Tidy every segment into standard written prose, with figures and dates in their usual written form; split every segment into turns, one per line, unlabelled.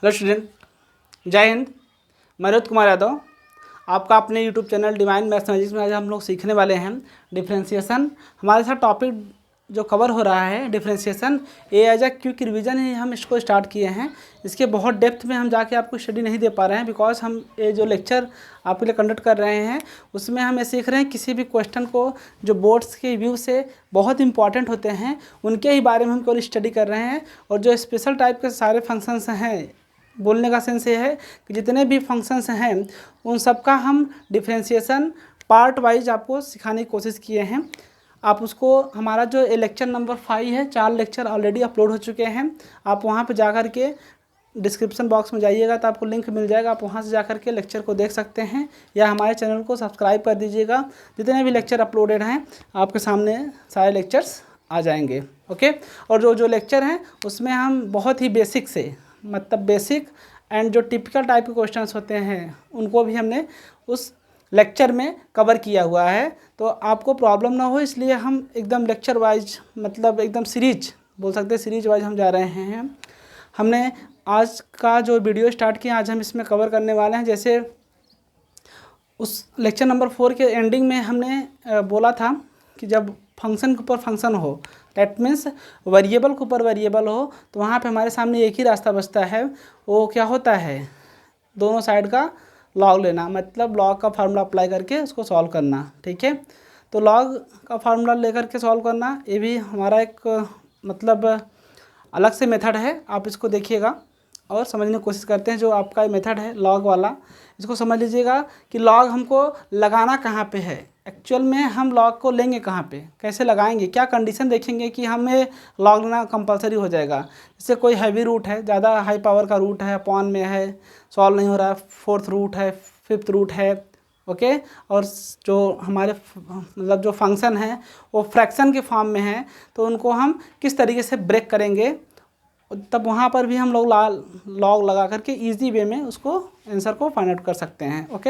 Hello student, जय हिंद। मैं रोहित कुमार यादव, आपका अपने यूट्यूब चैनल डिवाइन मैथमेटिक्स में आज हम लोग सीखने वाले हैं डिफरेंशिएशन। हमारे साथ टॉपिक जो कवर हो रहा है डिफरेंशिएशन, ये एज अ क्विक रिवीजन ही हम इसको स्टार्ट किए हैं। इसके बहुत डेप्थ में हम जाके आपको स्टडी नहीं दे पा रहे हैं, बिकॉज हम ये जो लेक्चर आपके लिए कंडक्ट कर रहे हैं उसमें हम ये सीख रहे हैं किसी भी क्वेश्चन को जो बोर्ड्स के व्यू से बहुत इंपॉर्टेंट होते हैं उनके ही बारे में हम केवल स्टडी कर रहे हैं। और जो स्पेशल टाइप के सारे फंक्शंस हैं, बोलने का सेंस ये है कि जितने भी फंक्शंस हैं उन सब का हम डिफरेंशिएशन पार्ट वाइज आपको सिखाने की कोशिश किए हैं। आप उसको हमारा जो लेक्चर नंबर 5 है, 4 लेक्चर ऑलरेडी अपलोड हो चुके हैं। आप वहाँ पे जाकर के डिस्क्रिप्शन बॉक्स में जाइएगा तो आपको लिंक मिल जाएगा, आप वहाँ से जाकर के लेक्चर को देख सकते हैं, या हमारे चैनल को सब्सक्राइब कर दीजिएगा। जितने भी लेक्चर अपलोडेड हैं आपके सामने सारे लेक्चर्स आ जाएंगे। ओके, और जो लेक्चर हैं उसमें हम बहुत ही बेसिक से, मतलब बेसिक एंड जो टिपिकल टाइप के क्वेश्चंस होते हैं उनको भी हमने उस लेक्चर में कवर किया हुआ है, तो आपको प्रॉब्लम ना हो इसलिए हम एकदम लेक्चर वाइज, मतलब एकदम सीरीज बोल सकते हैं, सीरीज वाइज हम जा रहे हैं। हमने आज का जो वीडियो स्टार्ट किया आज हम इसमें कवर करने वाले हैं। जैसे उस लेक्चर नंबर 4 के एंडिंग में हमने बोला था कि जब फंक्शन के ऊपर फंक्शन हो, डैट मीन्स वेरिएबल के ऊपर वेरिएबल हो, तो वहाँ पे हमारे सामने एक ही रास्ता बचता है। वो क्या होता है, दोनों साइड का लॉग लेना, मतलब लॉग का फार्मूला अप्लाई करके उसको सॉल्व करना। ठीक है, तो लॉग का फार्मूला लेकर के सॉल्व करना ये भी हमारा एक मतलब अलग से मेथड है। आप इसको देखिएगा और समझने की कोशिश करते हैं। जो आपका मेथड है लॉग वाला, इसको समझ लीजिएगा कि लॉग हमको लगाना कहाँ पे है, एक्चुअल में हम लॉग को लेंगे कहाँ पे, कैसे लगाएंगे, क्या कंडीशन देखेंगे कि हमें लॉग लेना कंपलसरी हो जाएगा। जैसे कोई हैवी रूट है, ज़्यादा हाई पावर का रूट है, अपॉन में है, सॉल्व नहीं हो रहा है, 4th रूट है, 5th रूट है। ओके, और जो हमारे मतलब जो फंक्शन है वो फ्रैक्शन के फॉर्म में है, तो उनको हम किस तरीके से ब्रेक करेंगे, तब वहाँ पर भी हम लोग लॉग लगा करके इजी वे में उसको आंसर को फाइंड आउट कर सकते हैं। ओके,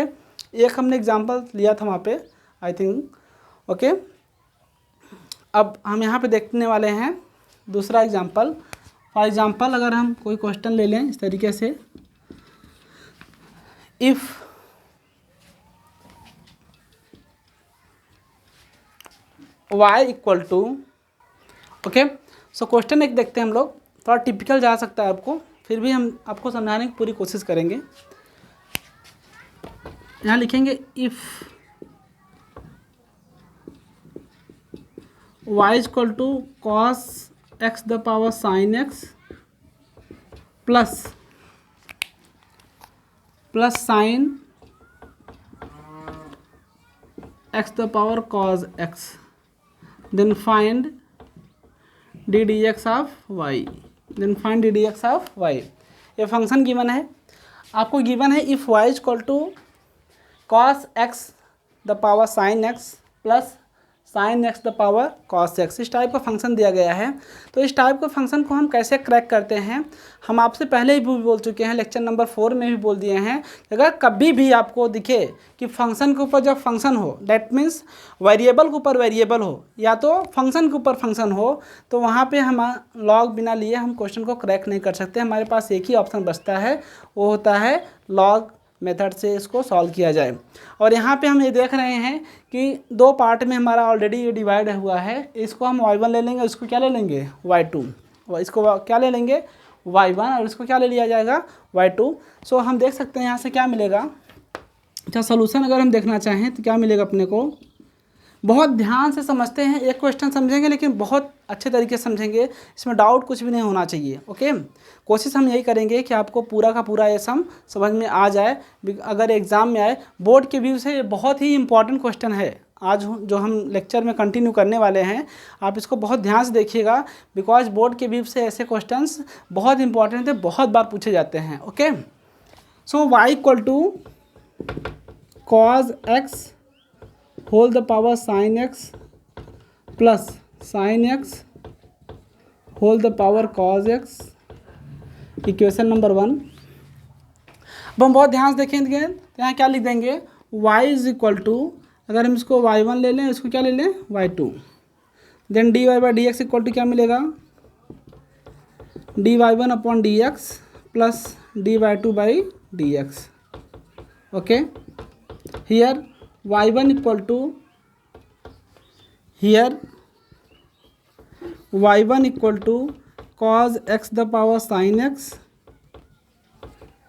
एक हमने एग्जांपल लिया था वहाँ पे, आई थिंक। ओके, अब हम यहाँ पे देखने वाले हैं दूसरा एग्जांपल। फॉर एग्जांपल अगर हम कोई क्वेश्चन ले लें इस तरीके से, if y equal to, okay, so question एक देखते हैं हम लोग, थोड़ा टिपिकल जा सकता है आपको, फिर भी हम आपको समझाने की पूरी कोशिश करेंगे। यहाँ लिखेंगे if y equal to cos x the power sine x plus sine x the power cos x, then find D D X of Y, then find D D X of Y. ये function given है, आपको given है if Y equal to cos X the power sine x plus sine X the power cos X, इस type का function दिया गया है। तो इस टाइप के फंक्शन को हम कैसे क्रैक करते हैं, हम आपसे पहले ही भी बोल चुके हैं, लेक्चर नंबर 4 में भी बोल दिए हैं। अगर कभी भी आपको दिखे कि फंक्शन के ऊपर जब फंक्शन हो, डैट मीन्स वेरिएबल के ऊपर वेरिएबल हो या तो फंक्शन के ऊपर फंक्शन हो, तो वहाँ पे हम लॉग बिना लिए हम क्वेश्चन को क्रैक नहीं कर सकते। हमारे पास एक ही ऑप्शन बचता है, वो होता है लॉग मेथड से इसको सॉल्व किया जाए। और यहाँ पे हम ये देख रहे हैं कि 2 पार्ट में हमारा ऑलरेडी ये डिवाइड हुआ है। इसको हम y1 ले लेंगे, इसको क्या ले लेंगे y2, इसको क्या ले लेंगे y1, और इसको क्या ले लिया जाएगा y2। सो हम देख सकते हैं यहाँ से क्या मिलेगा। अच्छा, सोल्यूशन अगर हम देखना चाहें तो क्या मिलेगा अपने को, बहुत ध्यान से समझते हैं, एक क्वेश्चन समझेंगे लेकिन बहुत अच्छे तरीके से समझेंगे, इसमें डाउट कुछ भी नहीं होना चाहिए। ओके, कोशिश हम यही करेंगे कि आपको पूरा का पूरा ये सम समझ में आ जाए। अगर एग्ज़ाम में आए, बोर्ड के व्यू से ये बहुत ही इंपॉर्टेंट क्वेश्चन है आज जो हम लेक्चर में कंटिन्यू करने वाले हैं। आप इसको बहुत ध्यान से देखिएगा, बिकॉज बोर्ड के व्यू से ऐसे क्वेश्चंस बहुत इंपॉर्टेंट है, बहुत बार पूछे जाते हैं। Okay, so y equal to cos X whole the power sine x plus sine X whole the power cos X, equation number 1। अब हम बहुत ध्यान से देखेंगे तो यहाँ क्या लिख देंगे, y इज इक्वल टू, अगर हम इसको y1 ले लें, इसको क्या ले लें y2, then dy by D x equal to क्या मिलेगा dy1 upon D X plus D by two by D X. Okay, here y1 equal to, here y1 equal to cos x the power sin x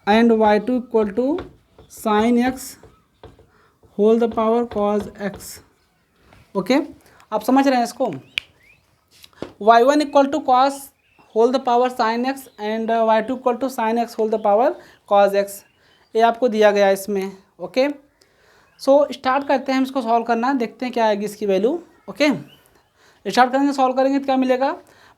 and y2 equal to sin x whole the power cos x. Okay, आप समझ रहे हैं इसको. y1 equal to cos whole the power sin x and y2 equal to sin x whole the power cos x, ये आपको दिया गया है इसमें. ओके, सो स्टार्ट करते हैं हम इसको सॉल्व करना, देखते हैं क्या आएगी इसकी वैल्यू. ओके, स्टार्ट करेंगे, सॉल्व करेंगे तो क्या मिलेगा.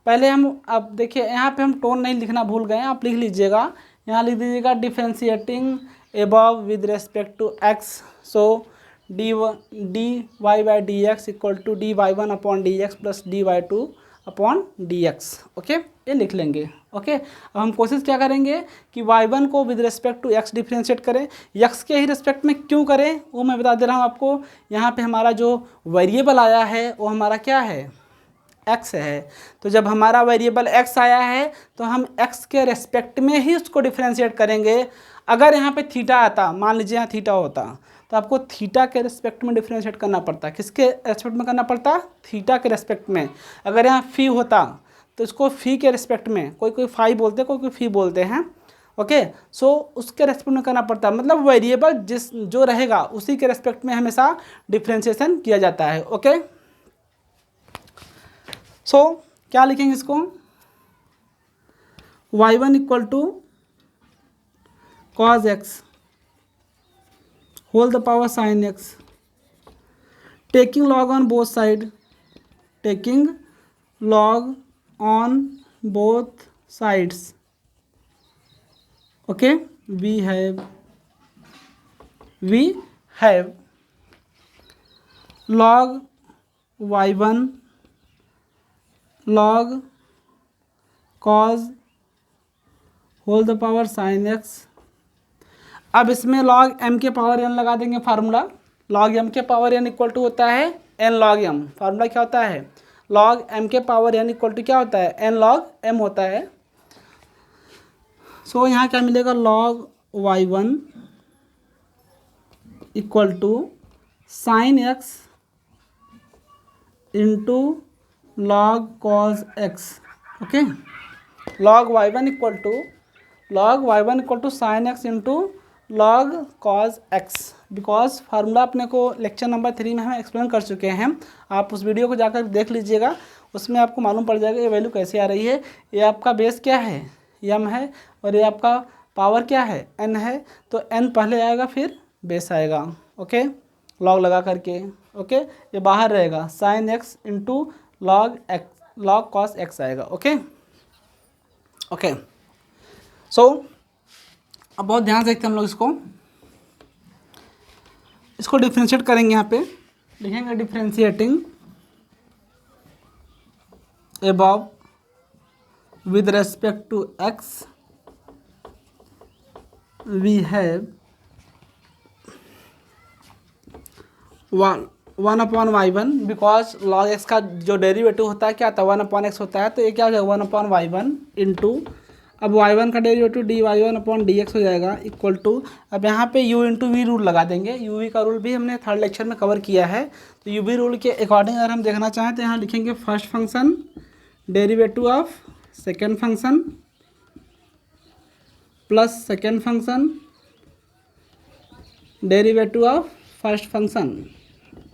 पहले हम, अब देखिए यहाँ पे हम टोन नहीं लिखना भूल गए हैं, आप लिख लीजिएगा. यहाँ लिख दीजिएगा differentiating above with respect to x. So D Y by D x equal to D Y one upon D X plus D Y two upon D X. Okay, ये लिख लेंगे. ओके, अब हम कोशिश क्या करेंगे कि y1 को with respect to x differentiate करें. x के ही रिस्पेक्ट में क्यों करें वो मैं बता दे रहा हूँ आपको. यहाँ पे हमारा जो वेरिएबल आया है वो हमारा क्या है, x है. तो जब हमारा वेरिएबल x आया है तो हम x के रिस्पेक्ट में ही उसको डिफ्रेंशिएट करेंगे. अगर यहाँ पे थीटा आता, मान लीजिए यहाँ थीटा होता, तो आपको थीटा के रिस्पेक्ट में डिफ्रेंशिएट करना पड़ता. किसके रिस्पेक्ट में करना पड़ता, थीटा के रिस्पेक्ट में. अगर यहाँ फी होता तो इसको फी के रिस्पेक्ट में, कोई फाई बोलते हैं, कोई फी बोलते हैं. ओके, सो उसके रेस्पेक्ट में करना पड़ता है. मतलब वेरिएबल जो रहेगा उसी के रेस्पेक्ट में हमेशा डिफ्रेंशिएशन किया जाता है. ओके, सो क्या लिखेंगे इसको, y1 equal to cos x whole the power sin x, taking log on both side, taking log on both sides. Okay, we have log y1 log cos whole the power sin x. अब इसमें log m के power n लगा देंगे formula. log m के power n equal to होता है n log m. Formula क्या होता है, log m के पावर n इक्वल टू क्या होता है, n log m होता है. सो यहाँ क्या मिलेगा, log y1 equal to sin x into log cos x. Okay, log y1 equal to sin x into log cos x. Because formula अपने को लेक्चर नंबर 3 में हम एक्सप्लेन कर चुके हैं. आप उस वीडियो को जाकर देख लीजिएगा, उसमें आपको मालूम पड़ जाएगा ये वैल्यू कैसे आ रही है. ये आपका बेस क्या है, m है, और ये आपका पावर क्या है, n है. तो n पहले आएगा फिर बेस आएगा. ओके, लॉग लगा करके. ओके, ये बाहर रहेगा sin x into log cos x आएगा. ओके, ओके, सो अब बहुत ध्यान से देखते हैं हम लोग इसको डिफ्रेंशिएट करेंगे. यहाँ पे लिखेंगे differentiating above with respect to x we have 1 upon y1. Because log x का जो डेरिवेटिव होता है क्या आता है, 1 अपॉन x होता है. तो ये क्या हो जाएगा 1 अपॉन y1 इंटू, अब y1 का derivative D Y one upon D X हो जाएगा इक्वल टू, अब यहाँ पे u इंटू वी रूल लगा देंगे. u v का रूल भी हमने थर्ड लेक्चर में कवर किया है. तो u v रूल के अकॉर्डिंग अगर हम देखना चाहें तो यहाँ लिखेंगे first function derivative of second function plus second function derivative of first function.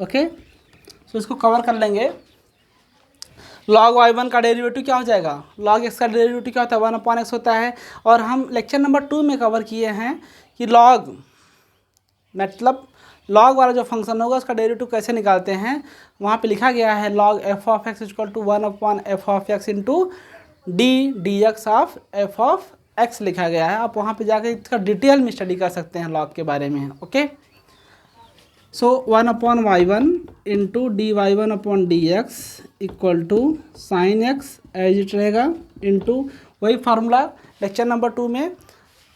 Okay, so इसको कवर कर लेंगे. log y1 का डेरिवेटिव क्या हो जाएगा, log x का डेरिवेटिव क्या होता है, 1 अपॉन x होता है. और हम लेक्चर नंबर 2 में कवर किए हैं कि log मतलब log वाला जो फंक्शन होगा उसका डेरिवेटिव कैसे निकालते हैं. वहाँ पे लिखा गया है log f of x equal to 1 upon f of x into D X of f of x लिखा गया है. आप वहाँ पे जाकर इसका डिटेल में स्टडी कर सकते हैं log के बारे में. Okay, so 1 upon y1 into D Y one upon D x equal to sine X as it रहेगा इंटू वही फार्मूला लेक्चर नंबर 2 में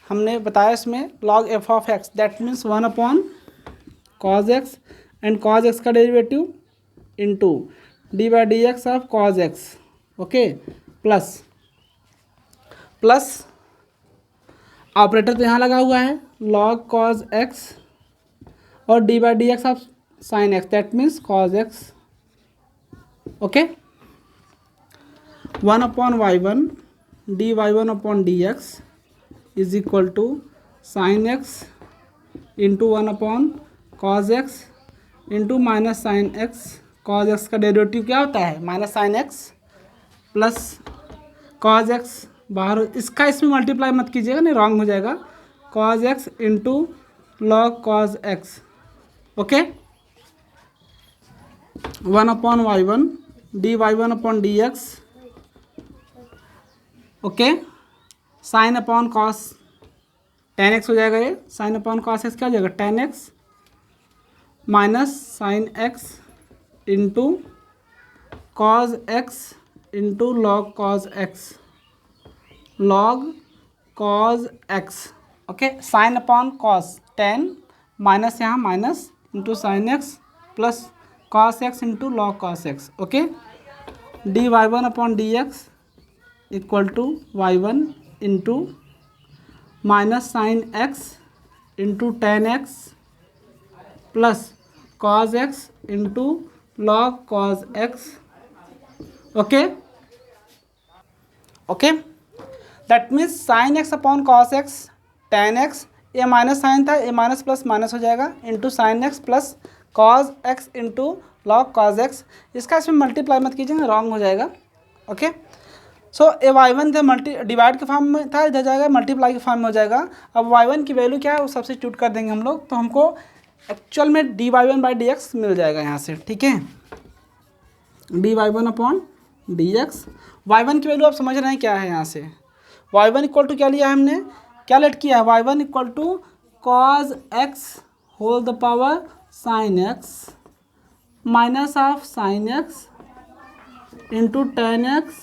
हमने बताया. इसमें log f of x that means 1 upon cos x and cos x का derivative into D by D X of cos x. Okay, plus operator तो यहाँ लगा हुआ है लॉग कॉज एक्स और D by D X of sine X, that means cos x. Okay, 1/y1 dy1/dx is equal to sine x into 1/cos x इंटू minus sine X. Cos X का derivative क्या होता है? Minus sine x plus cos X, बाहर इसका इसमें multiply मत कीजिएगा, नहीं रॉन्ग हो जाएगा। Cos x into log cos x. Okay, 1/y1 dy1/dx। Okay, sine upon cos tan x हो जाएगा, ये साइन अपॉन कॉस एक्स क्या हो जाएगा? tan x minus sine x into cos x into log cos x, log cos x. Okay, sine upon cos tan minus यहाँ minus into sine x plus cos x into log cos x. Okay, d Y one upon D x equal to y1 into minus sine x into tan x plus cos x into log cos x. Okay okay, that means sine x upon cos x tan x, ये minus sign था, ये minus plus minus हो जाएगा into sine x plus cos x into log cos x. इसका इसमें multiply मत कीजिएगा, wrong हो जाएगा। ओके, सो ए y1 था मल्टी डिवाइड के फॉर्म में था, इधर जाएगा मल्टीप्लाई के फॉर्म में हो जाएगा। अब y1 की वैल्यू क्या है वो सब्स्टिट्यूट कर देंगे हम लोग, तो हमको एक्चुअल में dy1/dx मिल जाएगा यहाँ से। ठीक है, dy1/dx। y1 की वैल्यू आप समझ रहे हैं क्या है यहाँ से? y1 इक्वल टू क्या लिया है हमने, क्या लेट किया है? y1 equal to cos X whole the power sine X minus of sine x into tan x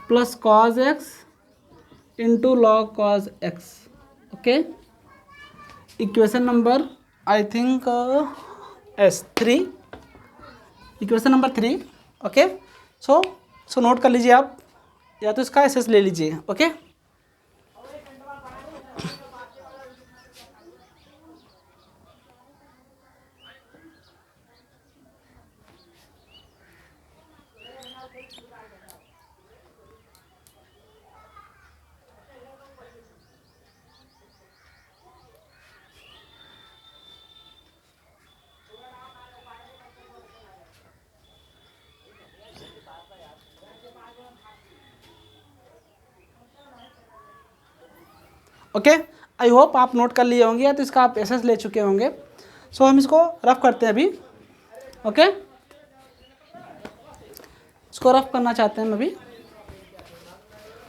plus cos x into log cos x. Okay, equation number I think S3, equation number 3। Okay, so note कर लीजिए आप, या तो इसका SS ले लीजिए। Okay, okay, I hope आप note कर लिए होंगे या तो इसका आप SS ले चुके होंगे। सो हम इसको रफ करते हैं अभी। ओके, इसको रफ करना चाहते हैं हम अभी।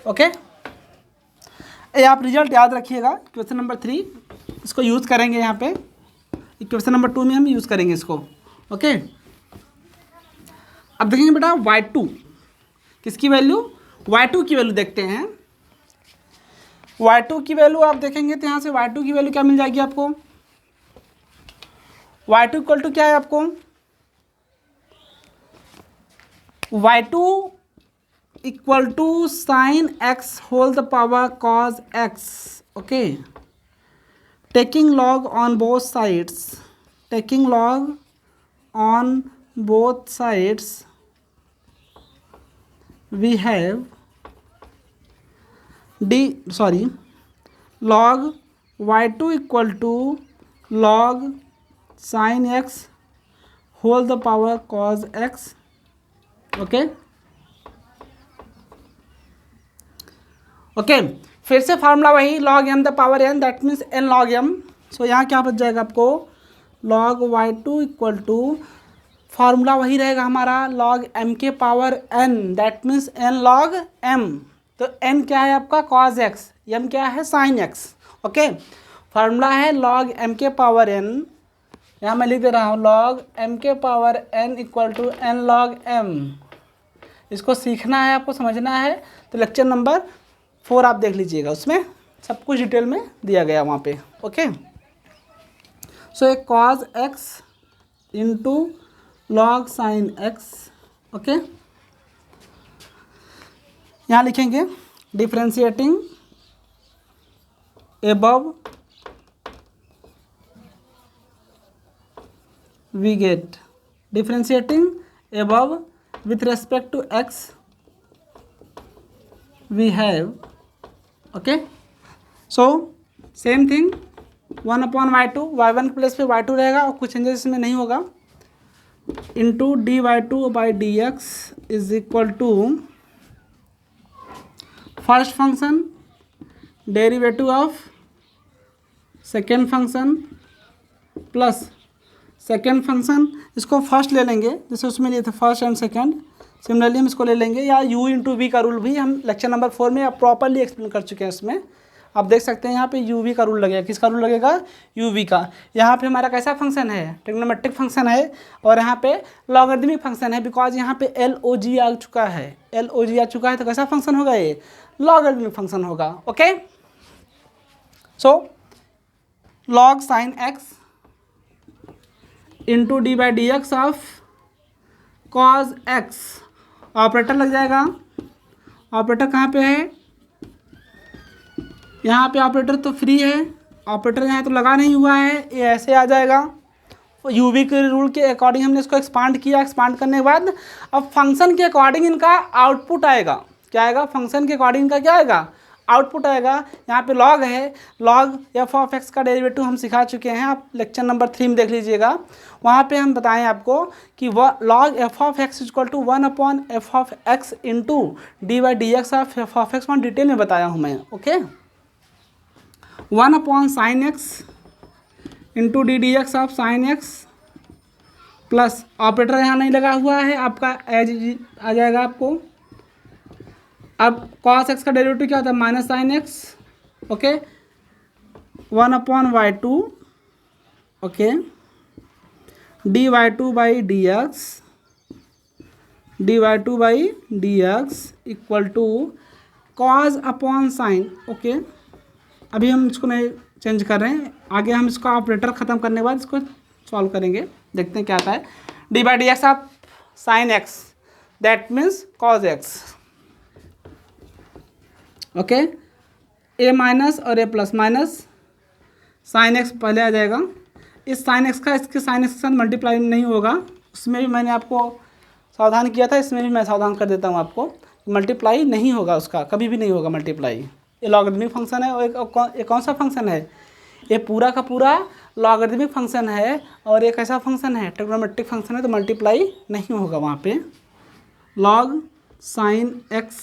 ओके, ये आप रिजल्ट याद रखिएगा, क्वेश्चन नंबर 3 इसको यूज़ करेंगे यहाँ पे, क्वेश्चन नंबर 2 में हम यूज़ करेंगे इसको। ओके, अब देखेंगे बेटा y2 किसकी वैल्यू, y2 की वैल्यू देखते हैं। y2 की वैल्यू आप देखेंगे तो यहाँ से y2 की वैल्यू क्या मिल जाएगी आपको? y2 इक्वल टू क्या है आपको? y2 equal to sine X whole the power cos x. Okay, taking log on both sides, taking log on both sides we have log y2 equal to log sin x whole the power cos x। Okay okay, फिर से formula वही log m the power n, that means n log m। सो यहाँ क्या बच जाएगा आपको? log y2 equal to formula वही रहेगा हमारा log m के power n, that means n log m। तो n क्या है आपका? cos x, m क्या है? sin x। ओके, फार्मूला है log m के पावर n, यहाँ मैं लिख दे रहा हूँ log m के power n equal to n log m। इसको सीखना है, आपको समझना है, तो लेक्चर नंबर 4 आप देख लीजिएगा, उसमें सब कुछ डिटेल में दिया गया वहाँ पे। ओके, सो एक cos x into log sine X. Okay, यहाँ लिखेंगे differentiating above we get differentiating above with respect to x we have, okay, so same thing 1/y2, y1 के प्लेस पे y2 रहेगा और कुछ चेंजेस इसमें नहीं होगा, into dy2/dx is equal to first function derivative of second function plus second function, इसको first ले लेंगे जैसे उसमें लिए थे फर्स्ट एंड सेकेंड, सिमिलरली हम इसको ले लेंगे, या u इंटू वी का रूल भी हम लेक्चर नंबर 4 में आप प्रॉपरली एक्सप्लेन कर चुके हैं। इसमें आप देख सकते हैं यहाँ पे u v का रूल लगेगा, किसका रूल लगेगा, u v का। यहाँ पे हमारा कैसा फंक्शन है, ट्रिग्नोमेट्रिक फंक्शन है, और यहाँ पे लॉगरिथमिक फंक्शन है, बिकॉज यहाँ पे log आ चुका है, log आ चुका है, तो कैसा फंक्शन होगा, ये लॉगरिथमिक फंक्शन होगा, okay. So log sign x into d/dx of cause x, operator लग जाएगा, ऑपरेटर कहाँ पे है, यहाँ पे ऑपरेटर तो फ्री है, ऑपरेटर यहाँ तो लगा नहीं हुआ है, ये ऐसे आ जाएगा, यूवी के रूल के अकॉर्डिंग हमने इसको एक्सपांड किया, एक्सपांड करने के बाद अब फंक्शन के अकॉर्डिंग इनका आउटपुट आएगा, क्या आएगा, फंक्शन के अकॉर्डिंग इनका क्या आएगा, आउटपुट आएगा। यहाँ पे लॉग है, लॉग एफ ऑफ एक्स का डेरिवेटिव हम सिखा चुके हैं, आप लेक्चर नंबर 3 में देख लीजिएगा, वहाँ पे हम बताएं आपको कि वह log F of x equal to 1/f of X into dy/dx of F of X, वहाँ डिटेल में बताया हूँ मैं, ओके। 1/sin x इंटू ddx of sin x plus operator यहाँ नहीं लगा हुआ है, आपका एज आ जाएगा आपको। अब cos x का डेरिवेटिव क्या होता है, minus sine X, okay, 1/y2, okay, dy2/dx equal to cos upon sine, okay. अभी हम इसको नहीं चेंज कर रहे हैं, आगे हम इसका ऑपरेटर ख़त्म करने के बाद इसको सॉल्व करेंगे, देखते हैं क्या आता है। d/dx of sine X that means cos x, okay, a minus और a plus minus sine x पहले आ जाएगा, इस साइन एक्स का इसके साइन एक्स के साथ मल्टीप्लाई नहीं होगा, उसमें भी मैंने आपको सावधान किया था, इसमें भी मैं सावधान कर देता हूँ आपको, मल्टीप्लाई नहीं होगा, उसका कभी भी नहीं होगा मल्टीप्लाई, ये लॉगरिथमिक फंक्शन है, और एक कौन सा फंक्शन है, ये पूरा का पूरा लॉगरिथमिक फंक्शन है, और एक ऐसा फंक्शन है ट्रिग्नोमेट्रिक फंक्शन है, तो मल्टीप्लाई नहीं होगा वहाँ पे। Log sine X,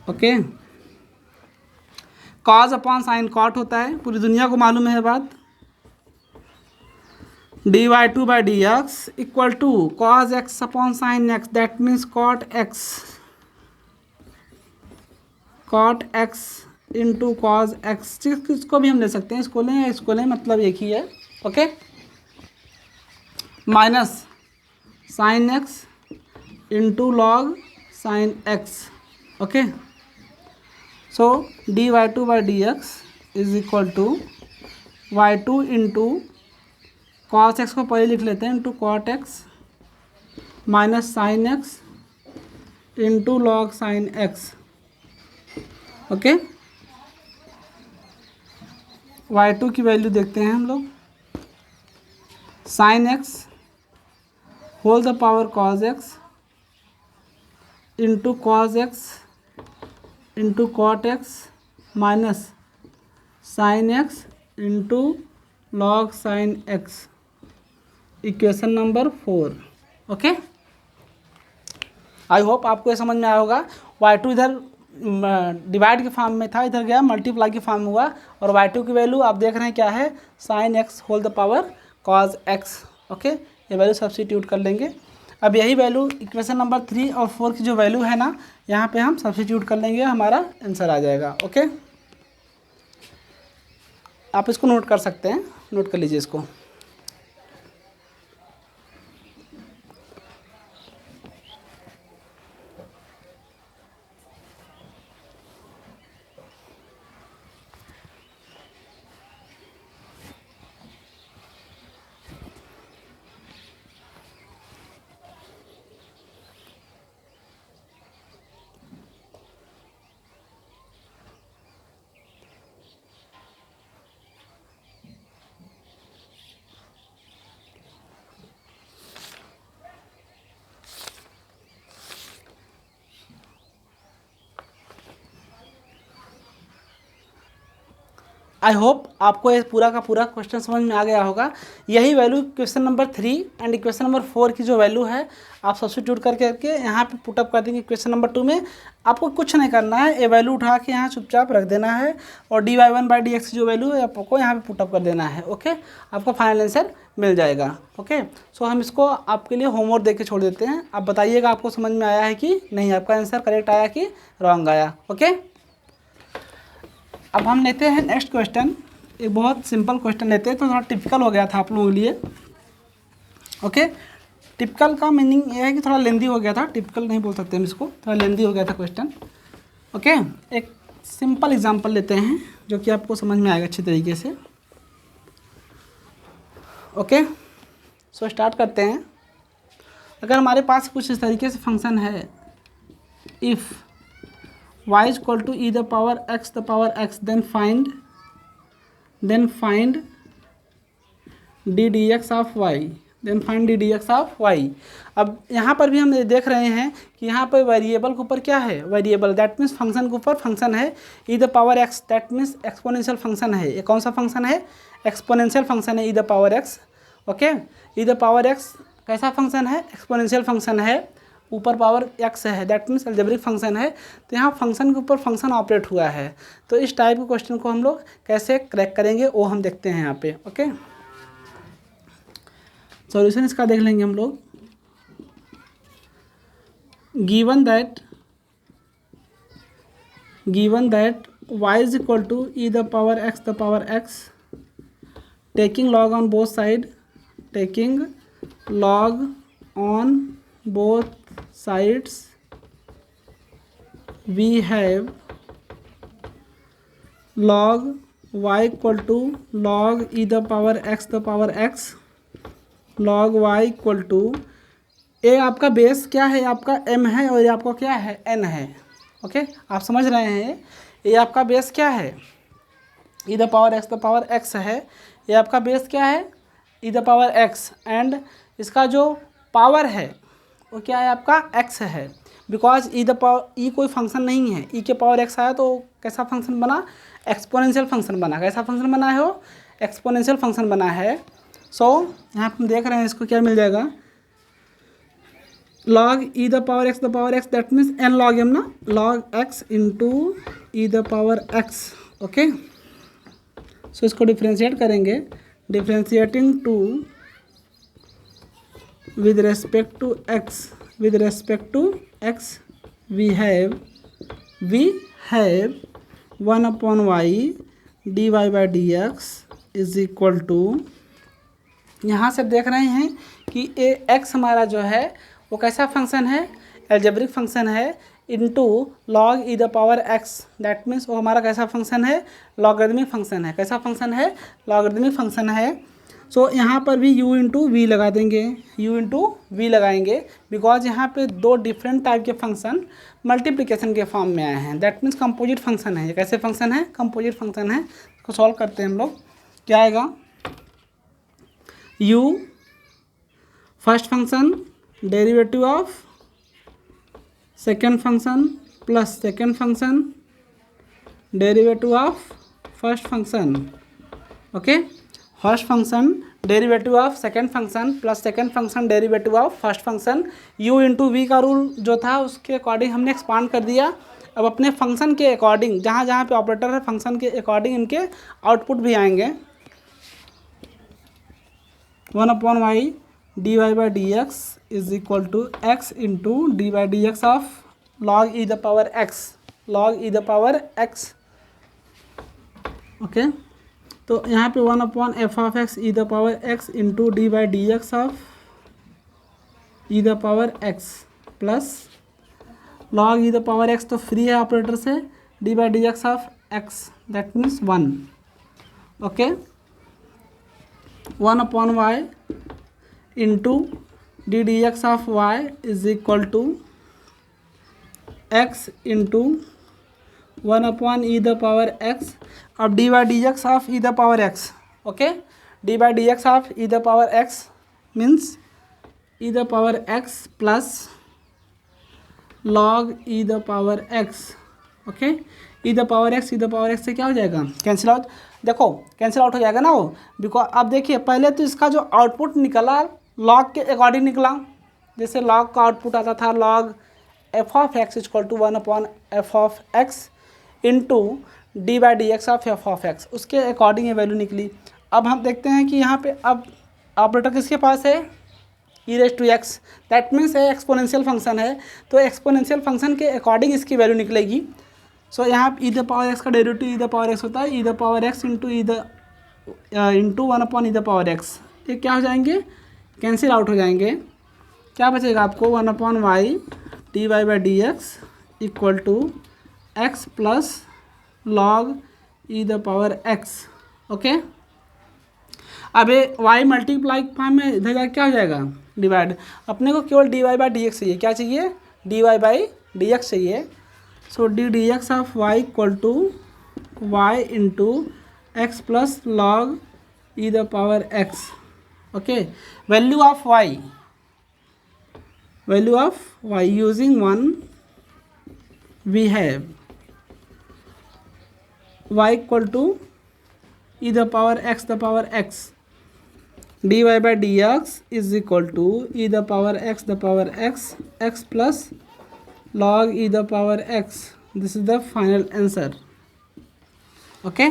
okay, cos upon sine cot होता है, पूरी दुनिया को मालूम है बात। dy2/dx equal to cos X upon sine X that means cot X into cos X, इसको भी हम ले सकते हैं, इसको लें या इसको लें, मतलब एक ही है, okay, minus sine x into log sine X, okay. So dy2/dx is equal to y2 into cos X को पहले लिख लेते हैं, into cot X minus sine x into log sine X, okay. y2 की वैल्यू देखते हैं हम लोग, sine X whole the power cos x into cos x into cot X minus sine x into log sine X, equation number 4, okay. I hope आपको ये समझ में आया होगा। y2 इधर डिवाइड के फॉर्म में था, इधर गया मल्टीप्लाई के फॉर्म में हुआ, और y2 की वैल्यू आप देख रहे हैं क्या है, sine X whole the power cos x, okay, ये वैल्यू सब्स्टिट्यूट कर लेंगे। अब यही वैल्यू इक्वेशन नंबर 3 और 4 की जो वैल्यू है ना, यहाँ पे हम सब्स्टिट्यूट कर लेंगे, हमारा आंसर आ जाएगा, ओके। आप इसको नोट कर सकते हैं, नोट कर लीजिए इसको। आई होप आपको ये पूरा का पूरा क्वेश्चन समझ में आ गया होगा। यही value question number 3 and question number 4 की जो वैल्यू है आप सब्स्टिट्यूट करके यहाँ पे पुटअप कर देंगे। क्वेश्चन नंबर 2 में आपको कुछ नहीं करना है, ये वैल्यू उठा के यहाँ चुपचाप रख देना है और dy1/dx की जो वैल्यू है आपको यहाँ पे पुटअप कर देना है। ओके, आपका फाइनल आंसर मिल जाएगा। ओके, सो हम इसको आपके लिए होमवर्क दे के छोड़ देते हैं। आप बताइएगा आपको समझ में आया है कि नहीं, आपका आंसर करेक्ट आया कि रॉन्ग आया। ओके, अब हम लेते हैं नेक्स्ट क्वेश्चन। एक बहुत सिंपल क्वेश्चन लेते हैं, तो थोड़ा टिपिकल हो गया था आप लोगों के लिए। ओके, टिपिकल का मीनिंग ये है कि थोड़ा लेंदी हो गया था, टिपिकल नहीं बोल सकते हम इसको, थोड़ा लेंदी हो गया था क्वेश्चन। ओके, एक सिंपल एग्जांपल लेते हैं जो कि आपको समझ में आएगा अच्छी तरीके से। ओके, सो स्टार्ट करते हैं। अगर हमारे पास कुछ इस तरीके से फंक्शन है, if y equal to e the power x then find D D X of Y, अब यहाँ पर भी हम देख रहे हैं कि यहाँ पर वेरिएबल के ऊपर क्या है, वेरिएबल दैट मीन्स फंक्शन के ऊपर फंक्शन है e the power x, that means exponential function है। ये कौन सा फंक्शन है, एक्सपोनेंशियल फंक्शन है e the power x। Okay, e the power x कैसा फंक्शन है, एक्सपोनेंशियल फंक्शन है, ऊपर पावर x है, दैट मीन्स अलजेब्रिक फंक्शन है। तो यहाँ फंक्शन के ऊपर फंक्शन ऑपरेट हुआ है। तो इस टाइप के क्वेश्चन को हम लोग कैसे क्रैक करेंगे वो हम देखते हैं यहाँ पे। ओके, सॉल्यूशन इसका देख लेंगे हम लोग। Given that y is equal to e the power x taking log on both sides we have log y equal to log e the power x log y equal to a आपका base क्या है, आपका m है और ये आपका क्या है, n है। ओके, आप समझ रहे हैं, ये आपका बेस क्या है, e द पावर x है, ये आपका बेस क्या है, e the power x, and इसका जो पावर है वो क्या है, आपका x है। Because e the power e कोई फंक्शन नहीं है, e के पावर x आया तो कैसा फंक्शन बना, एक्सपोनेंशियल फंक्शन बना। कैसा फंक्शन बना है वो, एक्सपोनेंशियल फंक्शन बना है। सो यहाँ हम देख रहे हैं इसको क्या मिल जाएगा, log e the power x that means n log m ना, log x into e the power x। Okay, so इसको डिफ्रेंशिएट करेंगे, differentiating to with respect to x we have 1 upon y dy/dx is equal to, यहाँ से देख रहे हैं कि ए x हमारा जो है वो कैसा फंक्शन है, अलजेब्रिक फंक्शन है, into log e the power x, that means वो हमारा कैसा फंक्शन है, लॉगरिथमिक फंक्शन है। कैसा फंक्शन है, लॉगरिथमिक फंक्शन है। सो यहाँ पर भी u इंटू वी लगा देंगे, u इंटू वी लगाएंगे, बिकॉज यहाँ पे दो डिफरेंट टाइप के फंक्शन मल्टीप्लिकेशन के फॉर्म में आए हैं, दैट मीन्स कंपोजिट फंक्शन है। ये कैसे फंक्शन है, कंपोजिट फंक्शन है। इसको सॉल्व करते हैं हम लोग, क्या आएगा, u first function derivative of second function plus second function derivative of first function. Okay, first function derivative of second function plus second function derivative of first function. u into V का rule जो था उसके according हमने expand कर दिया। अब अपने function के अकॉर्डिंग जहाँ जहाँ पे ऑपरेटर है फंक्शन के अकॉर्डिंग इनके आउटपुट भी आएंगे। 1 upon y dy/dx is equal to x into dy/dx of log e the power x, okay. तो यहाँ पे 1 upon f of x e the power x into dy/dx of e the power x plus log e the power x तो free है operator से, dy/dx of x that means 1। Okay, 1 upon y into ddx of y is equal to x into 1 upon E the power x। अब dy/dx of e the power x, okay, dy/dx of e the power x means E the power x plus log e the power x okay. E the power x से क्या हो जाएगा, cancel out. देखो cancel out हो जाएगा ना वो, because अब देखिए पहले तो इसका जो आउटपुट निकला लॉग के अकॉर्डिंग निकला, जैसे लॉग का आउटपुट आता था log F of x equal to 1/f(x) into d/dx of F of x, उसके अकॉर्डिंग ये वैल्यू निकली। अब हम देखते हैं कि यहाँ पे अब ऑपरेटर किसके पास है, e⁻x, दैट मीन्स है एक्सपोनेंशियल फंक्शन है, तो एक्सपोनेंशियल फंक्शन के अकॉर्डिंग इसकी वैल्यू निकलेगी। सो यहाँ ई द पावर एक्स का derivative e the power x होता है, e the power x into 1/x, ये क्या हो जाएंगे, कैंसिल आउट हो जाएंगे। क्या बचेगा आपको 1/y dy/dx equal to x plus log e the power x। Okay, अब ये y मल्टीप्लाई फॉर्म में इधर जाकर क्या हो जाएगा, डिवाइड। अपने को केवल dy/dx चाहिए, क्या चाहिए, dy/dx चाहिए। So ddx of y equal to y into x plus log e the power x। Okay, value of y using 1 we have y equal to e the power x dy/dx is equal to e the power x plus log e the power x. This is the final answer. Okay,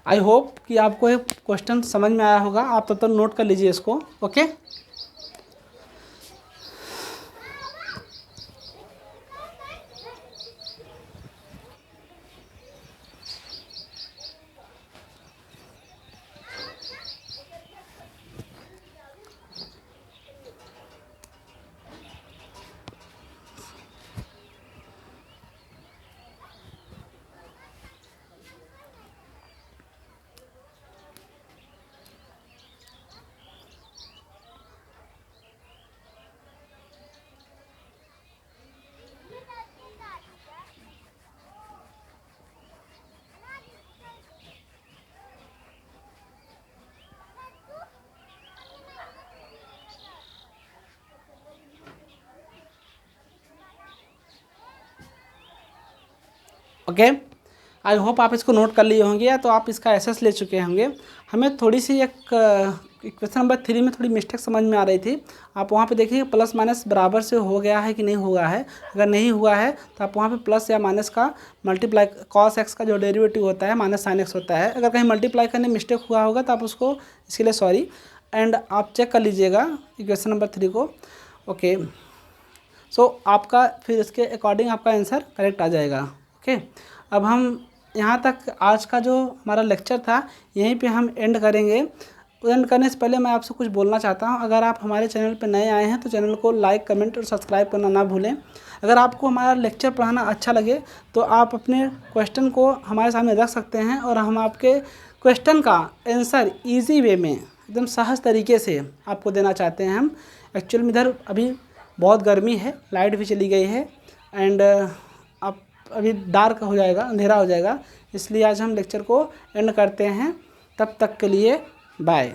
I hope कि आपको ये question समझ में आया होगा। आप तब तक नोट कर लीजिए इसको। ओके, ओके, आई होप आप इसको नोट कर लिए होंगे या तो आप इसका एसेस ले चुके होंगे। हमें थोड़ी सी एक क्वेश्चन नंबर 3 में थोड़ी मिस्टेक समझ में आ रही थी। आप वहाँ पे देखिए प्लस माइनस बराबर से हो गया है कि नहीं हुआ है। अगर नहीं हुआ है तो आप वहाँ पे प्लस या माइनस का मल्टीप्लाई कॉस एक्स का जो डेरिवेटिव होता है माइनस साइन एक्स होता है। अगर कहीं मल्टीप्लाई करने मिस्टेक हुआ होगा तो आप उसको, इसके लिए सॉरी, एंड आप चेक कर लीजिएगा क्वेश्चन नंबर 3 को। ओके, सो आपका फिर इसके अकॉर्डिंग आपका आंसर करेक्ट आ जाएगा। ओके, अब हम यहाँ तक आज का जो हमारा लेक्चर था यहीं पे हम एंड करेंगे। एंड करने से पहले मैं आपसे कुछ बोलना चाहता हूँ। अगर आप हमारे चैनल पर नए आए हैं तो चैनल को लाइक, कमेंट और सब्सक्राइब करना ना भूलें। अगर आपको हमारा लेक्चर पढ़ाना अच्छा लगे तो आप अपने क्वेश्चन को हमारे सामने रख सकते हैं और हम आपके क्वेश्चन का आंसर ईजी वे में, एकदम सहज तरीके से आपको देना चाहते हैं हम। एक्चुअल में इधर अभी बहुत गर्मी है, लाइट भी चली गई है एंड आप अभी डार्क हो जाएगा, अंधेरा हो जाएगा, इसलिए आज हम लेक्चर को एंड करते हैं। तब तक के लिए बाय।